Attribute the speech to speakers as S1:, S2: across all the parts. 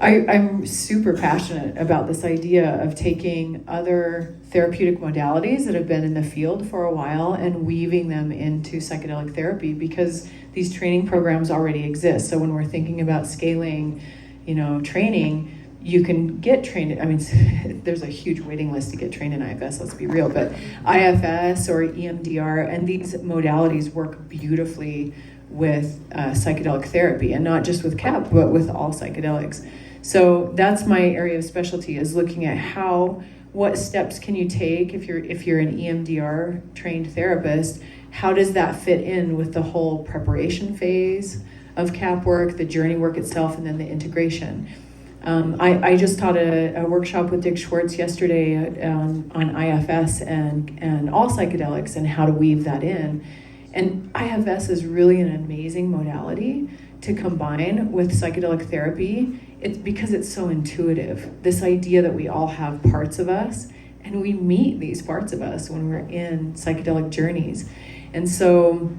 S1: I'm super passionate about this idea of taking other therapeutic modalities that have been in the field for a while and weaving them into psychedelic therapy, because these training programs already exist. So when we're thinking about scaling, training, you can get trained. I mean, there's a huge waiting list to get trained in IFS, let's be real, but IFS or EMDR, and these modalities work beautifully with psychedelic therapy, and not just with CAP, but with all psychedelics. So that's my area of specialty, is looking at what steps can you take if you're an EMDR trained therapist. How does that fit in with the whole preparation phase of CAP work, the journey work itself, and then the integration? I just taught a workshop with Dick Schwartz yesterday on IFS and all psychedelics and how to weave that in. And IFS is really an amazing modality to combine with psychedelic therapy. It's because it's so intuitive. This idea that we all have parts of us, and we meet these parts of us when we're in psychedelic journeys. And so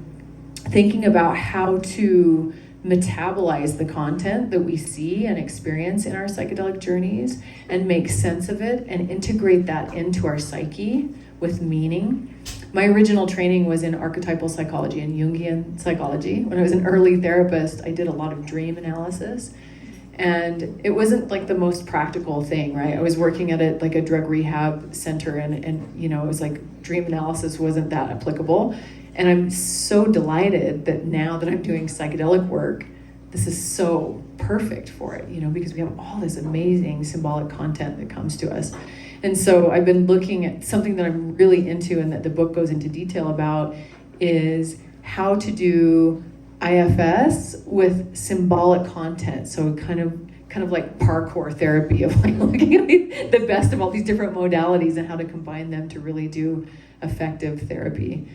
S1: thinking about how to metabolize the content that we see and experience in our psychedelic journeys and make sense of it and integrate that into our psyche with meaning. My original training was in archetypal psychology and Jungian psychology. When I was an early therapist, I did a lot of dream analysis. And it wasn't like the most practical thing, right? I was working at a drug rehab center, and it was like dream analysis wasn't that applicable. And I'm so delighted that now that I'm doing psychedelic work, this is so perfect for it, because we have all this amazing symbolic content that comes to us. And so I've been looking at something that I'm really into and that the book goes into detail about, is how to do IFS with symbolic content. So kind of like parkour therapy, of like looking at the best of all these different modalities and how to combine them to really do effective therapy.